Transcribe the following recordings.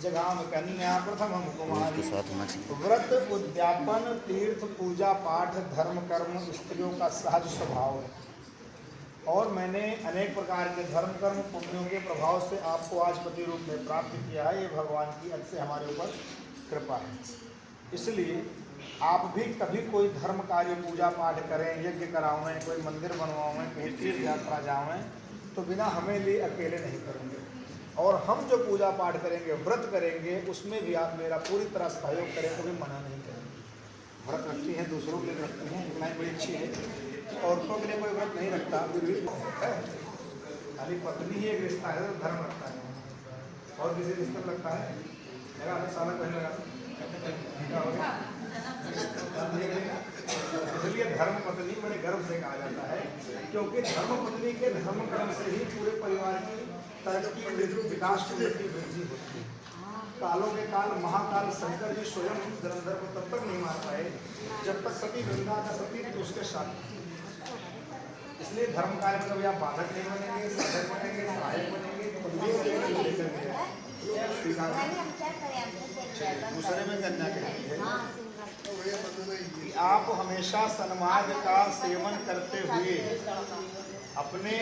जगाम कन्या प्रथम कुमारी। व्रत उद्यापन तीर्थ पूजा पाठ धर्म कर्म स्त्रियों का सहज स्वभाव है, और मैंने अनेक प्रकार के धर्म कर्म पुण्यों के प्रभाव से आपको आज पति रूप में प्राप्त किया है। ये भगवान की अच्छे हमारे ऊपर कृपा है। इसलिए आप भी कभी कोई धर्म कार्य पूजा पाठ करें, यज्ञ करावें, कोई मंदिर बनवावें, कहीं तीर्थ यात्रा जावें, तो बिना हमें लिए अकेले नहीं करेंगे। और हम जो पूजा पाठ करेंगे, व्रत करेंगे, उसमें भी आप मेरा पूरी तरह सहयोग करें, कभी मना नहीं करेंगे। व्रत रखती हैं, दूसरों के लिए रखती हैं, इतना ही बड़ी अच्छी है। औरतों के लिए कोई व्रत नहीं रखता, खाली पत्नी ही एक रिश्ता है, धर्म रखता है। और किसी रिश्ते में लगता है मेरा हमें साल पहले लगा। इसलिए धर्म पत्नी बड़े गर्व से कहा जाता है, क्योंकि धर्म पत्नी के धर्म कर्म से ही पूरे परिवार की तरक्की विकास की वृद्धि होती है। कालों के काल महाकाल शंकर जी स्वयं धर्मधर को तब तक नहीं मार पाए जब तक सती गंगा का सती तो उसके साथ। इसलिए धर्म कार्य में कभी आप बाधक नहीं बनेंगे, साधक बनेंगे, सहायक बनेंगे, दूसरे में करना चाहिए कि आप हमेशा सन्मार्ग का सेवन करते हुए अपने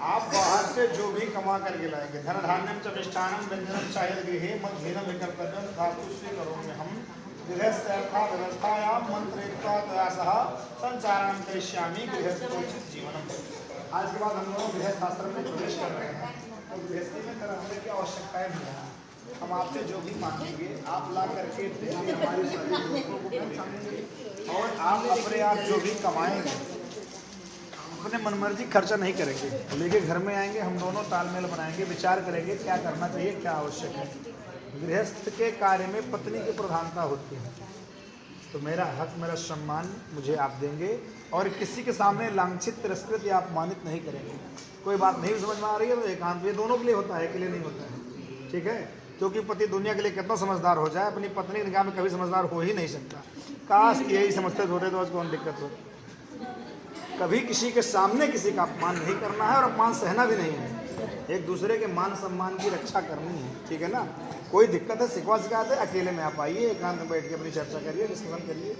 आप बाहर से जो भी कमा करके लाएंगे, धन धान्यम च मिष्ठानम व्यंजनम चाहे गृहे मध्याह्न विकल्पन धातु स्वीकरोमि हम गृहस्थायाम मंत्रेत्वादयासः संचारणं करिष्यामि गृहस्थोचित जीवनम। आज के बाद हम लोग गृहस्थ आश्रम में प्रवेश कर रहे हैं, तो गृहस्थी में हमें क्या आवश्यकताएं नहीं है। हम आपसे जो भी मांगेंगे आप ला करके देंगे हमारी सारी, और आप अपने आप जो भी कमाएंगे अपने मनमर्जी खर्चा नहीं करेंगे, लेके घर में आएंगे, हम दोनों तालमेल बनाएंगे, विचार करेंगे क्या करना चाहिए, क्या आवश्यक है। गृहस्थ के कार्य में पत्नी की प्रधानता होती है, तो मेरा हक, मेरा सम्मान मुझे आप देंगे, और किसी के सामने लांछित तिरस्कृत या अपमानित नहीं करेंगे। कोई बात नहीं समझ में आ रही है तो एकांत, ये दोनों के लिए होता है, अकेले नहीं होता है, ठीक है। क्योंकि पति दुनिया के लिए कितना समझदार हो जाए, अपनी पत्नी की निगाह में कभी समझदार हो ही नहीं सकता। काश यही समझते होते तो आज कौन दिक्कत हो। कभी किसी के सामने किसी का अपमान नहीं करना है, और अपमान सहना भी नहीं है। एक दूसरे के मान सम्मान की रक्षा करनी है, ठीक है ना। कोई दिक्कत है, शिकवा शिकायत है, अकेले में आप आइए, एकांत में बैठ के अपनी चर्चा करिए, डिस्कशन करिए।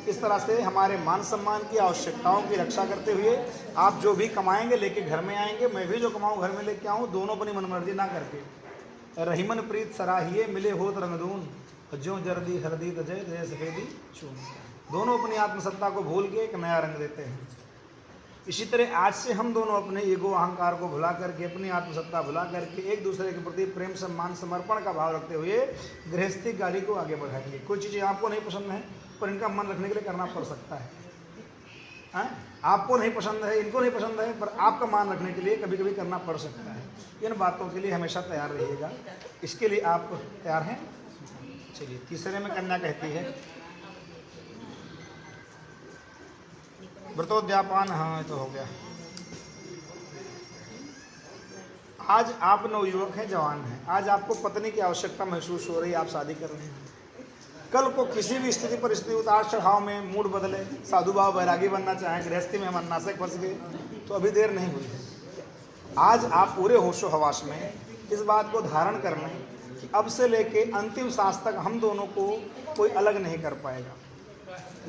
इस तरह से हमारे मान सम्मान की आवश्यकताओं की रक्षा करते हुए आप जो भी कमाएंगे लेके घर में आएंगे, मैं भी जो कमाऊँ घर में लेके आऊँ, दोनों अपनी मनमर्जी ना करके। रहीमन प्रीत सराहिए मिले होत रंगदून, ज्यों जर्दी हरदी तजय जय सफेदी चून। दोनों अपनी आत्मसत्ता को भूल के एक नया रंग देते हैं। इसी तरह आज से हम दोनों अपने ईगो अहंकार को भुला करके, अपनी आत्मसत्ता भुला करके, एक दूसरे के प्रति प्रेम सम्मान समर्पण का भाव रखते हुए गृहस्थी गाड़ी को आगे बढ़ाएंगे। कोई चीज़ें आपको नहीं पसंद है पर इनका मन रखने के लिए करना पड़ सकता है। आपको नहीं पसंद है, इनको नहीं पसंद है, पर आपका मान रखने के लिए कभी कभी करना पड़ सकता है। इन बातों के लिए हमेशा तैयार रहिएगा। इसके लिए आप तैयार हैं? चलिए, तीसरे में कन्या कहती है व्रतोद्यापान। हाँ, तो हो गया। आज आप नवयुवक हैं, जवान हैं, आज आपको पत्नी की आवश्यकता महसूस हो रही है, आप शादी कर रहे हैं। कल को किसी भी स्थिति परिस्थिति उतार चढ़ाव में मूड बदले, साधु भाव बैरागी बनना चाहें, गृहस्थी में हम अन्नासक फंस गए, तो अभी देर नहीं हुई है। आज आप पूरे होशो हवास में इस बात को धारण कर लें कि अब से लेके अंतिम सांस तक हम दोनों को कोई अलग नहीं कर पाएगा।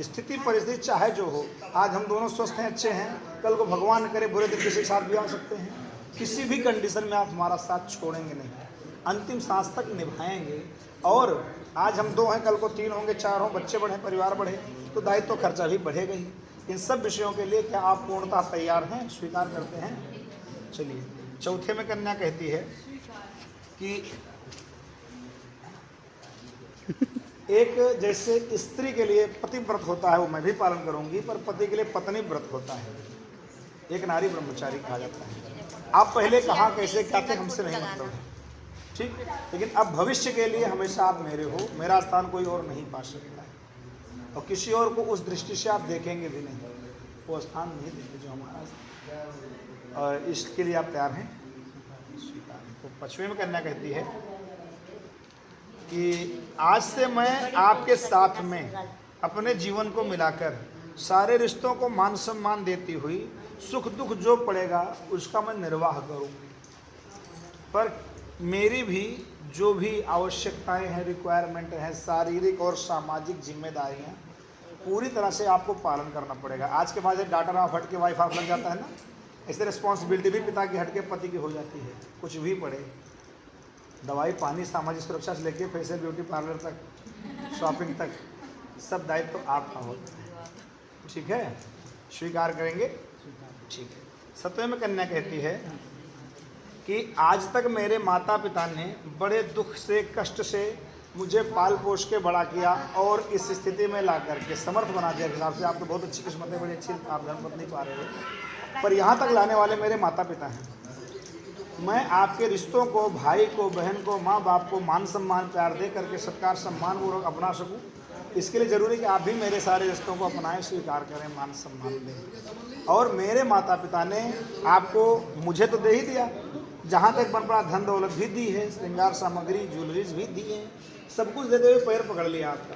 स्थिति परिस्थिति चाहे जो हो, आज हम दोनों स्वस्थ हैं, अच्छे हैं, कल को भगवान करे बुरे दिन किसी के साथ भी आ सकते हैं। किसी भी कंडीशन में आप हमारा साथ छोड़ेंगे नहीं, अंतिम सांस तक निभाएंगे। और आज हम दो हैं, कल को तीन होंगे, चार हों, बच्चे बढ़े, परिवार बढ़े, तो दायित्व तो खर्चा भी बढ़ेगा ही। इन सब विषयों के लिए क्या आप पूर्णतः तैयार हैं, स्वीकार करते हैं? चलिए, चौथे में कन्या कहती है कि एक जैसे स्त्री के लिए पति व्रत होता है, वो मैं भी पालन करूंगी, पर पति के लिए पत्नी व्रत होता है। एक नारी ब्रह्मचारी कहा जाता है। आप पहले कहाँ कैसे क्या थे हमसे नहीं मतलब है, ठीक, लेकिन अब भविष्य के लिए हमेशा आप मेरे हो, मेरा स्थान कोई और नहीं पा सकता है, और किसी और को उस दृष्टि से आप देखेंगे भी नहीं, वो स्थान नहीं देंगे जो हमारा। और इसके लिए आप तैयार हैं, स्वीकार। तो पश्चिमी में कन्या कहती है कि आज से मैं आपके साथ में अपने जीवन को मिलाकर सारे रिश्तों को मान सम्मान देती हुई सुख दुख जो पड़ेगा उसका मैं निर्वाह करूं। पर मेरी भी जो भी आवश्यकताएं हैं, रिक्वायरमेंट है, शारीरिक और सामाजिक जिम्मेदारियां पूरी तरह से आपको पालन करना पड़ेगा। आज के बाद डाटा ऑफ हट के वाइफ ऑफ लग जाता है ना, ऐसे रिस्पॉन्सिबिलिटी भी पिता की हट के पति की हो जाती है। कुछ भी पड़े, दवाई पानी सामाजिक सुरक्षा से लेके फेशियल ब्यूटी पार्लर तक, शॉपिंग तक, सब दायित्व तो आपका होता है। ठीक है, स्वीकार करेंगे? ठीक है। सत्वम कन्या कहती है कि आज तक मेरे माता पिता ने बड़े दुख से कष्ट से मुझे पाल पोष के बड़ा किया और इस स्थिति में ला करके समर्थ बना दिया। हिसाब से आप तो बहुत अच्छी किस्मत है, बड़ी अच्छी आप धर्मपत्नी पा रहे हो, पर यहाँ तक लाने वाले मेरे माता पिता हैं। मैं आपके रिश्तों को, भाई को, बहन को, माँ बाप को मान सम्मान प्यार दे करके सत्कार सम्मान पूर्वक अपना सकूँ, इसके लिए ज़रूरी कि आप भी मेरे सारे रिश्तों को अपनाएं, स्वीकार करें, मान सम्मान दें। और मेरे माता पिता ने आपको मुझे तो दे ही दिया, जहाँ तक बन पड़ा धन दौलत भी दी है, श्रृंगार सामग्री ज्वेलरीज भी दी है, सब कुछ देते हुए पैर पकड़ लिया आपका,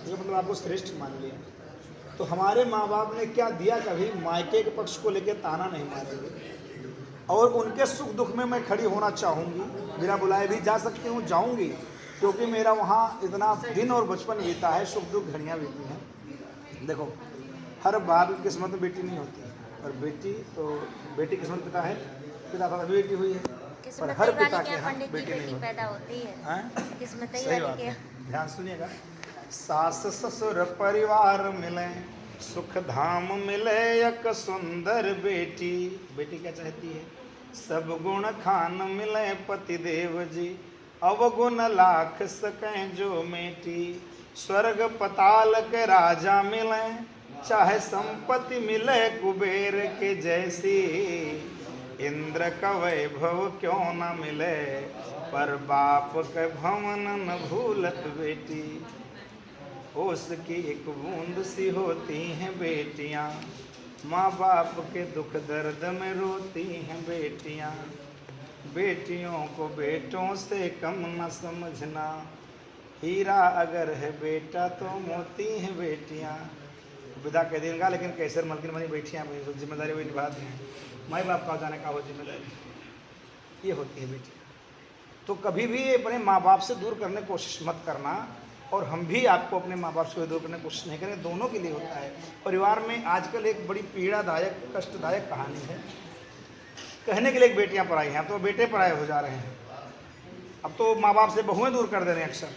ये मतलब आपको श्रेष्ठ मान लिया। तो हमारे माँ बाप ने क्या दिया, कभी मायके के पक्ष को लेकर ताना नहीं मारेंगे। और उनके सुख दुख में मैं खड़ी होना चाहूँगी, बिना बुलाए भी जा सकती हूँ, जाऊँगी, क्योंकि मेरा वहाँ इतना दिन और बचपन बीता है, सुख दुख घड़ियाँ बीती हैं। देखो, हर बाप की किस्मत में बेटी नहीं होती, और बेटी तो बेटी किस्मत पिता है, पिता तो अभी बेटी हुई है, पर हर पिता के यहाँ बेटी नहीं पैदा होती है। सही बात है, ध्यान सुनिएगा। सास ससुर परिवार मिले, सुख धाम मिले, एक सुंदर बेटी। बेटी क्या चाहती है? सब गुण खान मिले पति देव जी, अवगुण लाख सकें जो मेटी। स्वर्ग पताल के राजा मिले, चाहे संपत्ति मिले कुबेर के जैसी। इंद्र का वैभव क्यों न मिले, पर बाप के भवन न भूलत बेटी। उसकी एक बूंद सी होती हैं बेटियां, माँ बाप के दुख दर्द में रोती हैं बेटियां। बेटियों को बेटों से कम न समझना, हीरा अगर है बेटा तो मोती हैं बेटियां। विदा कह देगा, लेकिन कैसर मलकिन बनी बेटियां भी जिम्मेदारी वही निभाती हैं। माँ बाप का जाने का हो जिम्मेदारी ये होती है बेटी। तो कभी भी अपने माँ बाप से दूर करने की कोशिश मत करना, और हम भी आपको अपने माँ बाप से दूर करने की कोशिश नहीं करें, दोनों के लिए होता है। परिवार में आजकल एक बड़ी पीड़ादायक कष्टदायक कहानी है। कहने के लिए बेटियां पराई हैं, अब तो बेटे पराए हो जा रहे हैं। अब तो माँ बाप से बहुएं दूर कर दे रहे हैं, अक्सर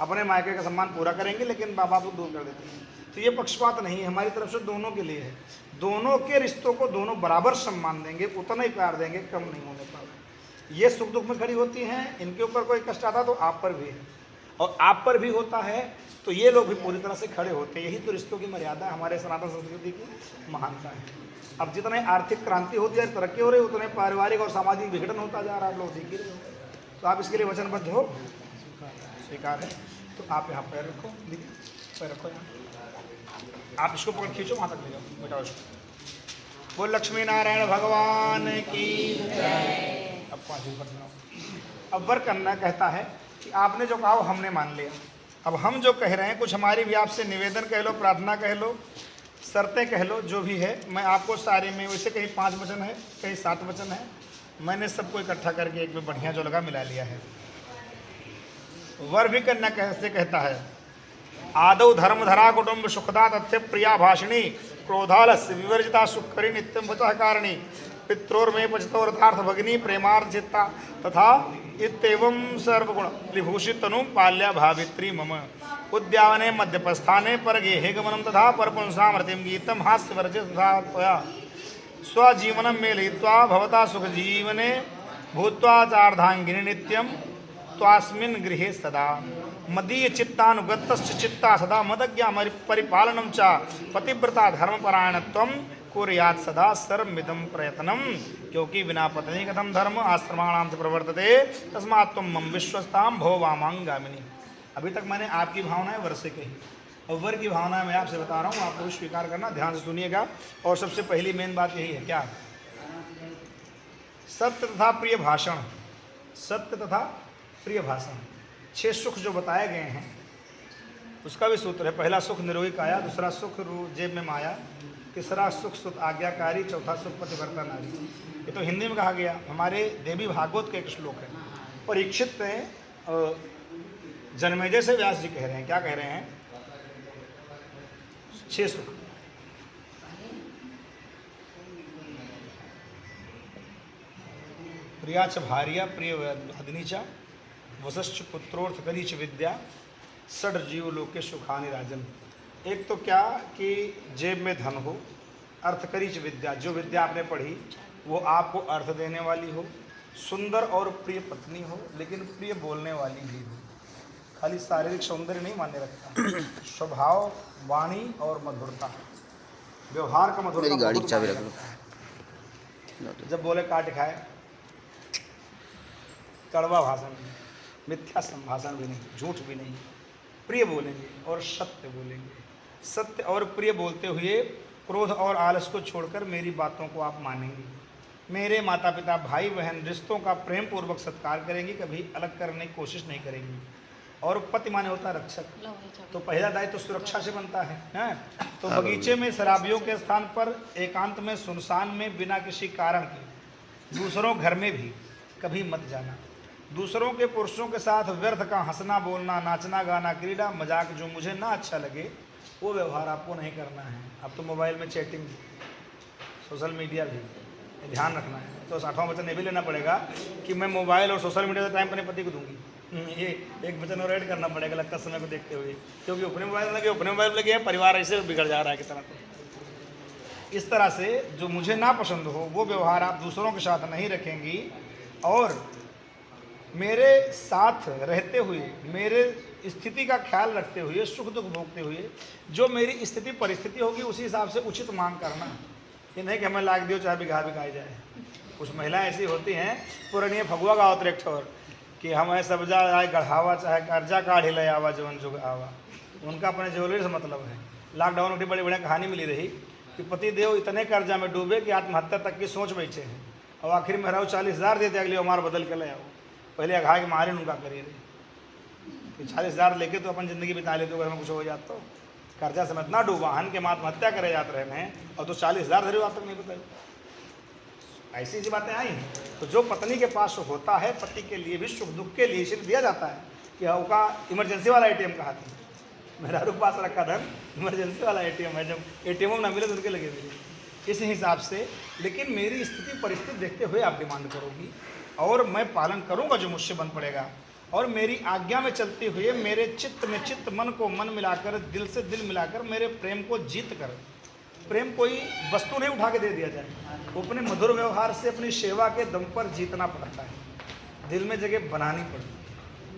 अपने मायके का सम्मान पूरा करेंगे लेकिन माँ बाप को दूर कर देते हैं। तो ये पक्षपात नहीं है, हमारी तरफ से दोनों के लिए है। दोनों के रिश्तों को दोनों बराबर सम्मान देंगे, उतना ही प्यार देंगे, कम नहीं होने पाएगा। ये सुख दुख में खड़ी होती हैं, इनके ऊपर कोई कष्ट आता तो आप पर भी है, और आप पर भी होता है तो ये लोग भी पूरी तरह से खड़े होते हैं। यही तो रिश्तों की मर्यादा हमारे सनातन संस्कृति की महानता है। अब जितने आर्थिक क्रांति होती है, तरक्की हो रही है, उतने पारिवारिक और सामाजिक विघटन होता जा रहा है। आप लोग देख ही रहे हो, तो आप इसके लिए वचनबद्ध हो, स्वीकार है। तो आप यहाँ पैर रखो, पैर रखो यहाँ, आप इसको पकड़ खींचो, वहाँ तक ले जाओ, बेटा इसको। वो लक्ष्मी नारायण भगवान की जय। अब 5 दिन पर अब वर कन्या कहता है कि आपने जो कहा वो हमने मान लिया। अब हम जो कह रहे हैं, कुछ हमारी भी आपसे निवेदन कह लो, प्रार्थना कह लो, शर्तें कह लो, जो भी है, मैं आपको सारे में, वैसे कहीं 5 वचन है, कहीं 7 वचन है, मैंने सबको इकट्ठा करके एक में बढ़िया जो लगा मिला लिया है। वर भी कन्या कैसे कहता है? आदौ धर्मधरा कुटुंब सुखदा तथ्य प्रिया भाषिणी, क्रोधालस्य विवर्जिता सुखकरी नित्यम वचः कारिणी, पित्रोर्मे पचतोरथार्थ भगिनी प्रेमार्थ चित्ता तथा इत्येवं सर्वगुण विभूषित तनु पाल्या भावित्री मम। उद्यावने मध्यपस्थाने पर गेहे गमनम तथा परपुंसामृतिम गीतम हास्यवर्जित तथा त्वया स्वजीवनम मेलयित्वा भवता सुखजीवने भूत्वा चार्धांगिनी नित्यम त्वास्मिन् गृहे सदा। मदीय चित्तानुगतश्च चित्ता सदा मदज्ञा परिपालनं च पतिव्रता धर्मपरायणत्वं कुर्यात् सदा सर्वमिदं प्रयत्नम। क्योंकि बिना पत्नी कथम धर्म आश्रमाणाम से प्रवर्तते, तस्मात् त्वं मम विश्वस्तां भो वामांगामिनी। अभी तक मैंने आपकी भावनाएं वर से कही, और वर की भावना मैं आपसे बता रहा हूँ, आपको स्वीकार करना, ध्यान से सुनिएगा। और सबसे पहली मेन बात यही है, क्या? सत्य तथा प्रिय भाषण। सत्य तथा प्रिय भाषण, 6 सुख जो बताए गए हैं, उसका भी सूत्र है, पहला सुख निरोगी काया, दूसरा सुख जेब में माया, तीसरा सुख सुत आज्ञाकारी, चौथा सुख पतिव्रता नारी। ये तो हिंदी में कहा गया, हमारे देवी भागवत के एक श्लोक है। परीक्षित ने जन्मेजय से व्यास जी कह रहे हैं, क्या कह रहे हैं? 6 सुख। प्रिया च भार्या प्रिय अग्निचा वसश्च पुत्रोर्थ करीच विद्या षड जीव लोके सुखानि राजन। एक तो क्या कि जेब में धन हो, अर्थ करीच विद्या, जो विद्या आपने पढ़ी वो आपको अर्थ देने वाली हो, सुंदर और प्रिय पत्नी हो, लेकिन प्रिय बोलने वाली भी हो। खाली शारीरिक सौंदर्य नहीं मान्य रखता, स्वभाव, वाणी और मधुरता, व्यवहार का मधुरता गाड़ी चाबी रख लो। जब बोले काट खाए, कड़वा भाषण नहीं, मिथ्या संभाषण भी नहीं, झूठ भी नहीं, प्रिय बोलेंगे और सत्य बोलेंगे। सत्य और प्रिय बोलते हुए क्रोध और आलस को छोड़कर मेरी बातों को आप मानेंगे। मेरे माता पिता, भाई बहन, रिश्तों का प्रेम पूर्वक सत्कार करेंगी, कभी अलग करने की कोशिश नहीं करेंगी। और पति माने होता है रक्षक, तो पहला दायित्व तो सुरक्षा से बनता है। तो बगीचे में शराबियों के स्थान पर एकांत में, सुनसान में, बिना किसी कारण के, दूसरों घर में भी कभी मत जाना। दूसरों के पुरुषों के साथ व्यर्थ का हंसना, बोलना, नाचना, गाना, क्रीड़ा, मजाक जो मुझे ना अच्छा लगे वो व्यवहार आपको नहीं करना है। अब तो मोबाइल में चैटिंग, सोशल मीडिया भी ध्यान रखना है। तो 8वां वचन ये भी लेना पड़ेगा कि मैं मोबाइल और सोशल मीडिया का टाइम अपने पति को दूंगी। ये एक वचन और ऐड करना पड़ेगा लगता समय को देखते हुए, क्योंकि अपने मोबाइल लगे हैं, परिवार ऐसे बिगड़ जा रहा है कितना। तो इस तरह से जो मुझे ना पसंद हो वो व्यवहार आप दूसरों के साथ नहीं रखेंगी, और मेरे साथ रहते हुए, मेरे स्थिति का ख्याल रखते हुए, सुख दुख भोगते हुए जो मेरी स्थिति परिस्थिति होगी उसी हिसाब से उचित मांग करना। ये नहीं कि हमें लाग दियो चाहे बिघा बिकाई जाए। कुछ महिलाएं ऐसी होती हैं, पुरानी फगुआ गाँव ट्रैक्टर कि हमें सब्जा आए गढ़ावा चाहे कर्जा काढ़ ले आवा जवन जुग आवा। उनका अपने ज्वेलरी से मतलब है। लॉकडाउन की बड़ी बढ़िया कहानी मिली रही कि पति देव इतने कर्जा में डूबे कि आत्महत्या तक की सोच बैठे हैं, और आखिर में हराओ 40,000 दे दे, अगली हमार बदल के ले आओ। पहले अघा के मारे उनका करिए कि 40,000 लेके तो अपन ज़िंदगी बिता ले, तो घर में कुछ हो जाता तो कर्जा समेत ना डूबा, हन के आत्महत्या करे जाते रहे हैं, और तो 40,000 धरे आज तक नहीं बताई। ऐसी ऐसी बातें आई हैं। तो जो पत्नी के पास सुख होता है, पति के लिए भी सुख दुख के लिए इसलिए दिया जाता है कि उसका इमरजेंसी वाला ATM कहा था, मेरा रूप पास रखा धन इमरजेंसी वाला ATM है, जब ATM ना मिले तो उनके लगे मिले। इस हिसाब से, लेकिन मेरी स्थिति परिस्थिति देखते हुए आप डिमांड करोगी और मैं पालन करूंगा जो मुझसे बन पड़ेगा, और मेरी आज्ञा में चलते हुए मेरे चित्त में चित्त, मन को मन मिलाकर, दिल से दिल मिलाकर मेरे प्रेम को जीत कर, प्रेम कोई वस्तु नहीं उठा के दे दिया जाए, वो अपने मधुर व्यवहार से अपनी सेवा के दम पर जीतना पड़ता है, दिल में जगह बनानी पड़ती है,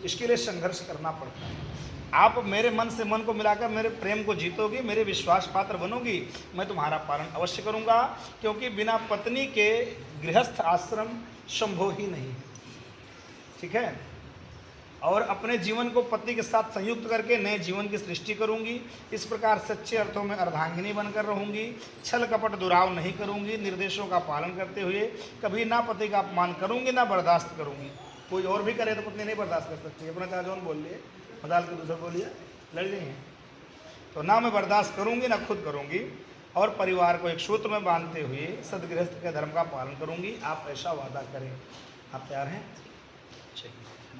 इसके लिए संघर्ष करना पड़ता है। आप मेरे मन से मन को मिलाकर मेरे प्रेम को जीतोगी, मेरे विश्वास पात्र बनोगी, मैं तुम्हारा पालन अवश्य करूंगा, क्योंकि बिना पत्नी के गृहस्थ आश्रम संभव ही नहीं है। ठीक है। और अपने जीवन को पति के साथ संयुक्त करके नए जीवन की सृष्टि करूंगी। इस प्रकार सच्चे अर्थों में अर्धांगिनी बनकर रहूंगी, छल कपट दुराव नहीं करूंगी, निर्देशों का पालन करते हुए कभी ना पति का अपमान करूंगी ना बर्दाश्त करूंगी। कोई और भी करे तो पत्नी नहीं बर्दाश्त कर सकती, अपना चाहे जौन बोल लिए, बदाल के दूसरा बोलिए, लड़ जाइए। तो ना मैं बर्दाश्त करूंगी ना खुद करूंगी, और परिवार को एक सूत्र में बांधते हुए सदगृहस्थ के धर्म का पालन करूंगी। आप ऐसा वादा करें। आप तैयार हैं?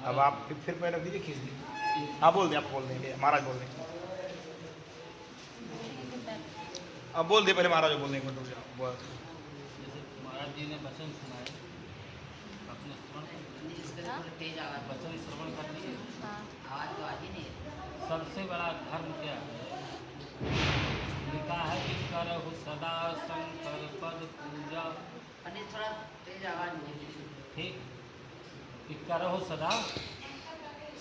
अब आप फिर पैर रख दीजिए, खींच दीजिए। आप बोल दें, आप बोल देंगे, महाराज बोल देंगे। अब बोल दे, पहले महाराज बोल देंगे। महाराज जी ने वचन सुनाए, अपने वचन श्रवण कर लिए। सबसे बड़ा धर्म क्या है? लिखा है कि करहु सदा शंकर पद पूजा। थोड़ा तेज आवाज ठीक, कि करहु सदा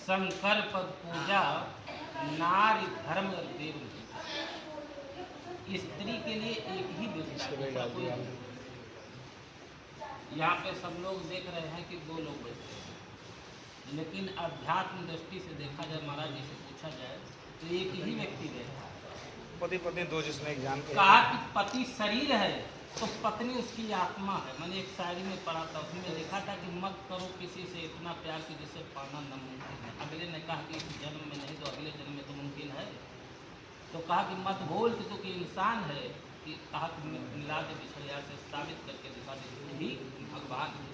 शंकर पद पूजा, नारी धर्म देव। स्त्री के लिए एक ही देवता है। यहाँ पे सब लोग देख रहे हैं कि 2 लोग बैठे हैं, लेकिन अध्यात्म दृष्टि से देखा जाए, महाराज जी से पूछा जाए तो एक ही व्यक्ति रहता है। पति पत्नी 2 जिसमें ज्ञान कहा कि पति शरीर है, तो पत्नी उसकी आत्मा है। मैंने एक शायरी में पढ़ा था, उसमें लिखा था कि मत करो किसी से इतना प्यार कि जिसे पाना नामुमकिन है। अगले ने कहा कि इस जन्म में नहीं तो अगले जन्म में तो मुमकिन है। तो कहा कि मत बोल कि तू कि इंसान है, कि कहा कि मिला दे बिछड़िया से, साबित करके दिखा दे तू भी भगवान है।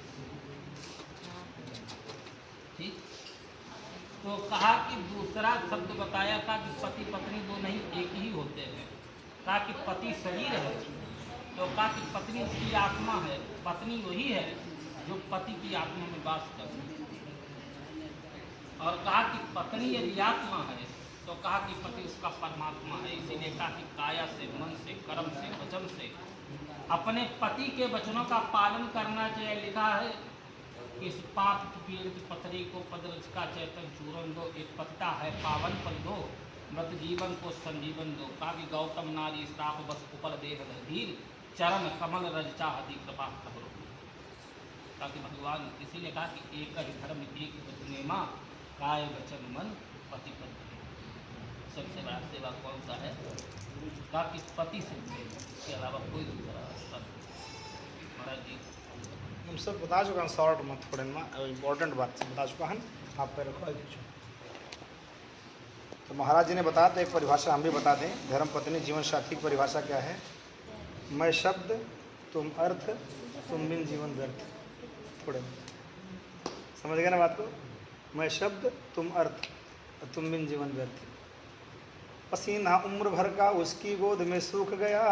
ठीक। तो कहा कि दूसरा शब्द बताया था कि पति पत्नी दो नहीं एक ही होते हैं। कहा कि पति शरीर है, तो कहा कि पत्नी उसकी आत्मा है। पत्नी वही है जो पति की आत्मा में वास करती है। और कहा कि पत्नी यदि आत्मा है तो कहा कि पति उसका परमात्मा है। इसीलिए कहा कि काया से, मन से, कर्म से, वचन से अपने पति के वचनों का पालन करना चाहिए। लिखा है इस पाप पीड़ित पथरी को पदरज का चैतन चूरन दो, एक पतिता है पावन पद दो, मृत जीवन को संजीवन दो। कहा कि गौतम नारी श्राप बस उपल देह धीर, चरण कमल रज चाहती कृपा खबरों। ताकि भगवान इसीलिए कहा कि एक ही धर्म एक वचने माँ, काय वचन मन पति पत्नी। सबसे बड़ा सेवा कौन सा है? कहा कि पति से, इसके अलावा कोई दूसरा रास्ता नहीं। महाराज जी हम सब बता चुका शॉर्ट में, थोड़े में इम्पोर्टेंट बात से बता चुका हूँ। आप पे रखो दीजिए। तो महाराज जी ने बताया, तो एक परिभाषा हम भी बता दें। धर्म पत्नी जीवन साथी की परिभाषा क्या है? मैं शब्द, तुम अर्थ, तुम बिन जीवन व्यर्थ। थोड़े में समझ गए ना बात को? मैं शब्द, तुम अर्थ, तुम बिन जीवन व्यर्थ। पसीना उम्र भर का उसकी गोद में सूख गया,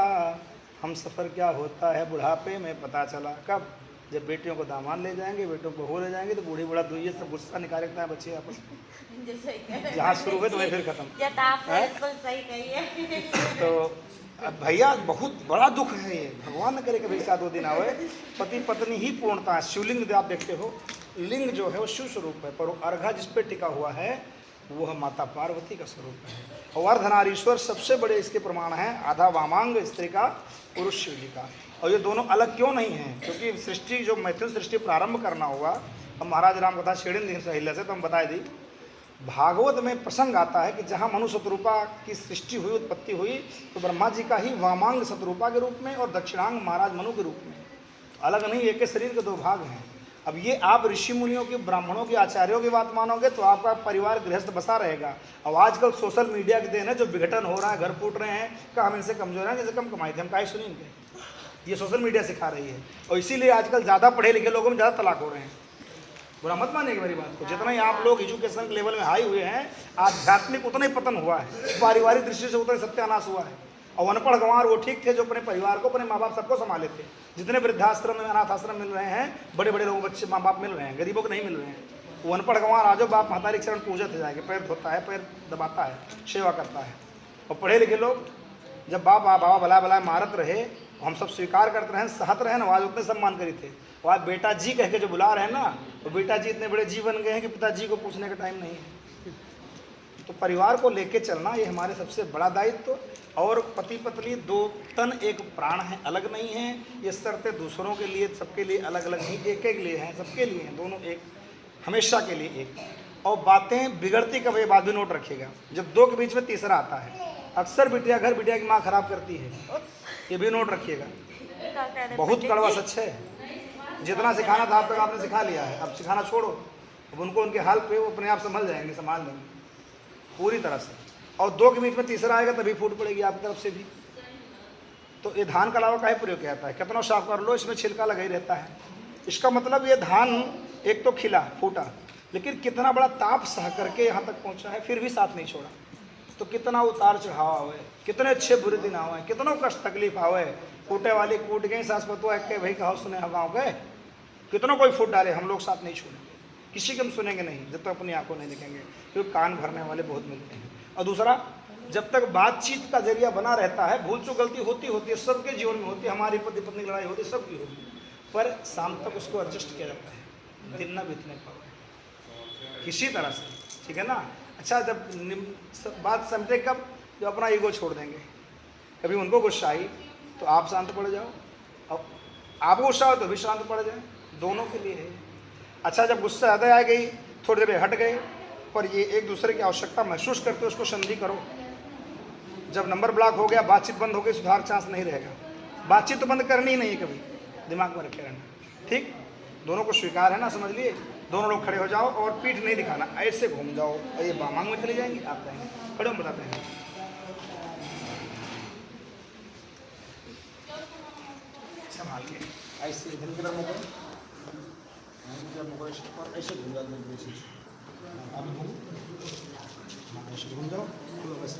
हम सफ़र क्या होता है बुढ़ापे में पता चला। कब? जब बेटियों को दामाद ले जाएंगे, बेटों को हो ले जाएंगे, तो बूढ़ी बूढ़ा दुइये सब गुस्सा निकालता है बच्चे आपस में। जहाँ शुरू हुए तो वहीं फिर खत्म। सही कहिए। तो अब भैया बहुत बड़ा दुख है ये, भगवान न करे कभी साथ दो दिन आवे। पति पत्नी ही पूर्णता है। शिवलिंग आप देखते हो, लिंग जो है वो शिव स्वरूप है, पर वो अर्घा जिस पे टिका हुआ है वो है माता पार्वती का स्वरूप है। और अर्धनारीश्वर सबसे बड़े इसके प्रमाण हैं। आधा वामांग स्त्री का, पुरुष शिव जी का। और ये दोनों अलग क्यों नहीं हैं? क्योंकि सृष्टि जो मैथुन सृष्टि प्रारंभ करना हुआ, हम महाराज राम कथा छेड़न दिन सहिल्य से तो हम बताए दी। भागवत में प्रसंग आता है कि जहाँ मनु शतरूपा की सृष्टि हुई, उत्पत्ति हुई, तो ब्रह्मा जी का ही वामांग शतरूपा के रूप में और दक्षिणांग महाराज मनु के रूप में। अलग नहीं, एक शरीर के दो भाग हैं। अब ये आप ऋषि मुनियों की, ब्राह्मणों की, आचार्यों की बात मानोगे तो आपका परिवार गृहस्थ बसा रहेगा। अब आजकल सोशल मीडिया के देन है, जो विघटन हो रहा है, घर फूट रहे हैं, कि हम इनसे कमजोर हैं, जैसे कम कमाई थे, हम काहे सुनेंगे? ये सोशल मीडिया सिखा रही है। और इसीलिए आजकल ज़्यादा पढ़े लिखे लोगों में ज़्यादा तलाक हो रहे हैं। बुरा मत मानिएगा मेरी बात को। जितना ही आप लोग एजुकेशन लेवल में हाई हुए हैं, आध्यात्मिक उतना ही पतन हुआ है, पारिवारिक दृष्टि से उतना ही सत्यानाश हुआ है। और अनपढ़ गंवार वो ठीक थे जो अपने परिवार को, अपने माँ बाप सबको संभाले थे। जितने वृद्धाश्रम में, अनाथ आश्रम मिल रहे हैं, बड़े बड़े लोगों बच्चे माँ बाप मिल रहे हैं, गरीबों को नहीं मिल रहे हैं। वो अनपढ़ गंवार आजो बाप महतारी चरण पूजत हो जाएंगे, पैर धोता है, पैर दबाता है, सेवा करता है। और पढ़े लिखे लोग जब बाबा भला भला मारत रहे, हम सब स्वीकार करते रहे, सहत रहे ना, आज उतने सम्मान करी थे। और आज बेटा जी कह के जो बुला रहे हैं ना, तो बेटा जी इतने बड़े जी बन गए हैं कि पिताजी को पूछने का टाइम नहीं है। तो परिवार को लेके चलना ये हमारे सबसे बड़ा दायित्व। और पति पत्नी दो तन एक प्राण है, अलग नहीं है। ये शर्तें दूसरों के लिए, सबके लिए अलग अलग नहीं, एक एक लिए हैं, सबके लिए हैं, दोनों एक, हमेशा के लिए एक। और बातें बिगड़ती कब, ये बात भी नोट रखिएगा, जब दो के बीच में तीसरा आता है। अक्सर बिटिया घर बिटिया की माँ खराब करती है, ये भी नोट रखिएगा। बहुत कड़वा सच है। जितना सिखाना था अब तक आपने सिखा लिया है, अब सिखाना छोड़ो। अब उनको उनके हाल पे वो अपने आप संभल जाएंगे, संभाल लेंगे पूरी तरह से। और दो के बीच में तीसरा आएगा तभी फूट पड़ेगी आपकी तरफ से भी। तो ये धान का अलावा काहे प्रयोग किया जाता है? कितना साफ कर लो, इसमें छिलका लगा ही रहता है। इसका मतलब ये धान एक तो खिला, फूटा, लेकिन कितना बड़ा ताप सह करके यहाँ तक पहुँचा है, फिर भी साथ नहीं छोड़ा। तो कितना उतार चढ़ाव आवे, कितने अच्छे बुरे दिन आवे, कितना कष्ट तकलीफ आवे। फूटे वाली कूट गई, सास पतुआ के भाई कहो सुने गाँव गए, कितना कोई फूट डाले, हम लोग साथ नहीं छोड़ेंगे, किसी के हम सुनेंगे नहीं जब तक अपनी आंखों नहीं देखेंगे, क्योंकि कान भरने वाले बहुत मिलते हैं। और दूसरा, जब तक बातचीत का जरिया बना रहता है, भूल चूक गलती होती है, सबके जीवन में होती है, हमारी पति पत्नी की लड़ाई होती है, सबकी होती है, पर शाम तक उसको एडजस्ट किया जाता है, दिन न बीतने पर किसी तरह से, ठीक है ना। अच्छा, जब बात समझे कब, जो अपना ईगो छोड़ देंगे। कभी उनको गुस्सा आई तो आप शांत पड़ जाओ, और आपको गुस्सा हो तो भी शांत पड़ जाए, दोनों के लिए है। अच्छा, जब गुस्सा ज़्यादा आ गई, थोड़ी देर हट गए, पर ये एक दूसरे की आवश्यकता महसूस करते हो, उसको संधि करो। जब नंबर ब्लॉक हो गया, बातचीत बंद हो गई, सुधार चांस नहीं रहेगा। बातचीत तो बंद करनी ही नहीं है कभी, दिमाग में रखे रहना। ठीक, दोनों को स्वीकार है ना, समझ लिए। दोनों लोग खड़े हो जाओ और पीठ नहीं दिखाना, ऐसे घूम जाओ, ये बामांग में चले जाएंगे, आप जाएंगे। खड़े हम बताते हैं, संभाल के ऐसे इधर की तरफ मुकरो, और ऐसे घूम जाओ, अभी घूम, ऐसे घूम जाओ, ऐसे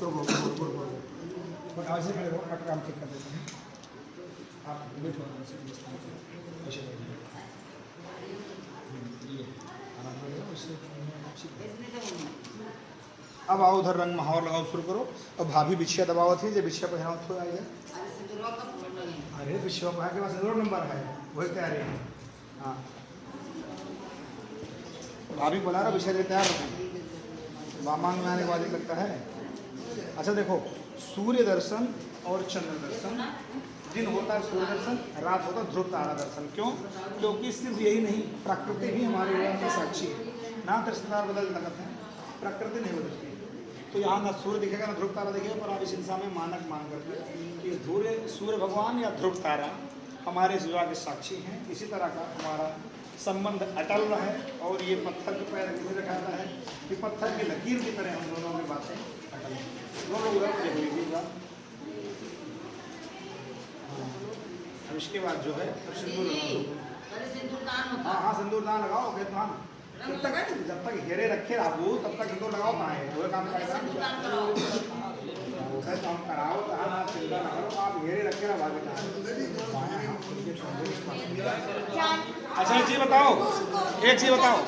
खड़े हो, कट काम ठीक कर देते हैं। आप बैठो, ऐसे अब आओ उधर, रंग महावर लगाओ शुरू करो। अब भाभी बिछिया दबाओ थी, जो बिछिया पहनाओ थोड़ा आइए। अरे बिछिया पहना के पास रोड नंबर है, वही तैयार है। हाँ, भाभी बोला रहा बिछिया तैयार रखो, बामांग में आने के बाद लगता है। अच्छा देखो, सूर्य दर्शन और चंद्र दर्शन, दिन होता है सूर्य दर्शन, रात होता है ध्रुव तारा दर्शन। क्यों? क्योंकि सिर्फ यही नहीं, प्रकृति भी हमारे विवाह की साक्षी है ना। रिश्तेदार बदल सकते हैं, प्रकृति नहीं बदलती। तो यहाँ ना सूर्य दिखेगा ना ध्रुव तारा दिखेगा, पर आप इस इंसान में मानक मान करते हैं कि सूर्य भगवान या ध्रुव तारा हमारे इस विवाह के साक्षी हैं। इसी तरह का हमारा संबंध अटल है। और ये पत्थर के पैर किसे दिखाता है कि पत्थर की लकीर की तरह हम दोनों की बातें अटल हैं। दोनों उधर इसके बाद जो है हाँ सिंदूर दान लगाओ। जब तक घेरे रखे रहू तब तक सिंदूर लगाओ, कहाँ है वो काम करेगा। तो हम कराओ तो हाँ चिंता ना करो, आप घेरे रखे रहा भाभी। अच्छा एक चीज बताओ,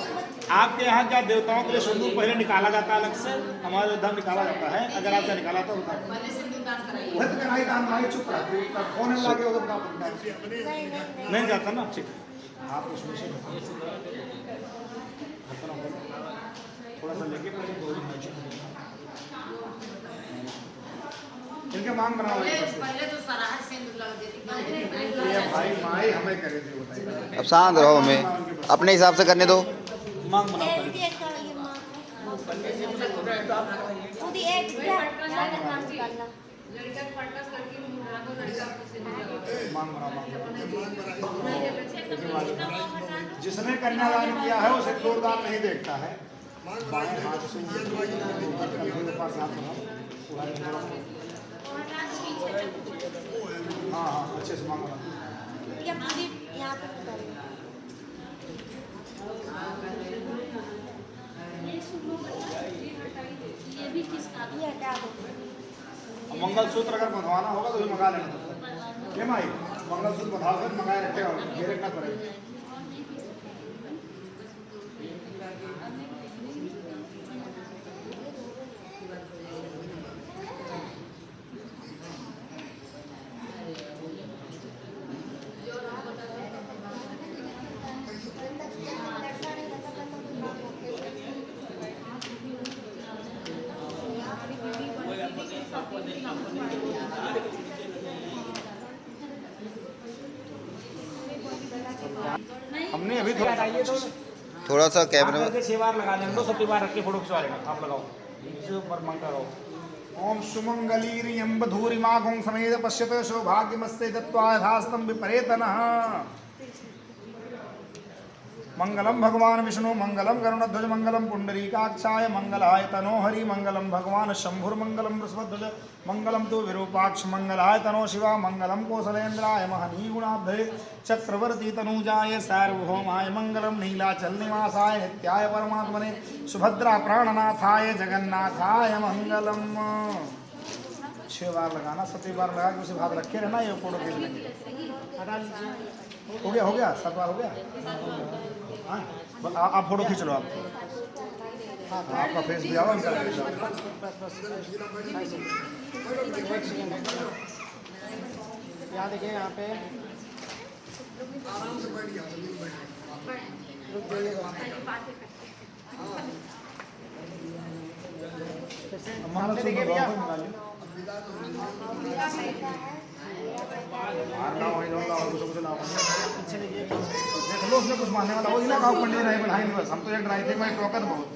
आपके यहाँ क्या देवताओं के लिए सिंदूर पहले निकाला जाता है अलग से? हमारे धर्म निकाला जाता है। अगर आपका निकाला तो बताओ। वह तो कराई दान भाई, चुप रहा फोन लगे नहीं जाता ना। ठीक, आप उसमें से थोड़ा सा लेके इनके मांग बनाओ। पहले तो सराहत सिंदूर लगा देती ये भाई माई हमें करे थे, बताइए। अब शांत रहो, हमें अपने हिसाब से करने दो। मांग बनाओ। जिसने कन्यादान किया है उसे सिंदूरदान नहीं देखता है। बाएं हाथ से पास हाथ बनाओ। हाँ अच्छे से मांग बनाओ। मंगलसूत्र अगर बंधवाना होगा तो भी मंगा लेना। ये माई मंगलसूत्र बंधाओ, फिर मंगाए रखे और घेरे रखना पड़ेगा। हमने अभी थोड़ा सा कैमरे में 6 बार लगा लेंगे, 2 सप्ती बार रख के फोटो खिंचवा लेना। आप लगाओ, इसे ऊपर मंगता रहो। ओम सुमंगलीर्यंबधूरिमागुं समेत पश्यत सौभाग्यमस्ते दत्त्वा यथास्तं विपरेतनः। मंगलम भगवान विष्णु मंगलम गरुड़ध्वज मंगलम पुंडरीकाक्षाय मंगलाय तनोहरि मंगलम भगवान शंभुर्मंगलम वृषभध्वज मंगलम तो विरूपाक्ष मंगलाय तनो शिवा मंगलम कौशलेन्द्राय महनी गुणाब्धे चक्रवर्ती तनुजाय सार्वभौमाय मंगलम नीलाचल निवासाय नित्याय परमात्मने सुभद्रा प्राणनाथाय जगन्नाथाय मंगलम। 6 बार लगाना, 7 बार लगा के उसे भाग रखे रहना। ये फोटो खींच लेंगे। हो गया 7 बार हो गया। आप फोटो खींच लो। आप आपका फेस भी आओ, इनका फेस आओ। यहाँ देखिए, यहाँ पे उसने कुछ मानने वाला पंडित नहीं बढ़ाई नहीं, बस हम तो एक ड्राई थे मैं टोकन बहुत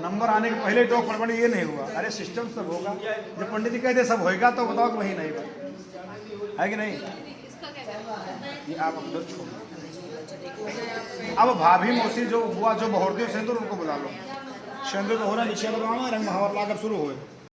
नंबर आने के पहले टोक पड़ ये नहीं हुआ। अरे सिस्टम सब होगा, जब पंडित जी कहते सब होएगा तो बताओ कि वही नहीं हुआ। है कि नहीं? ये आप अंदर छोड़ो। अब भाभी मौसी जो बुआ जो बहोरती सिंदूर उनको बुला लो। सिंदूर तो हो रहा नीचे लगाओ, रंग महावर लाकर शुरू हुए।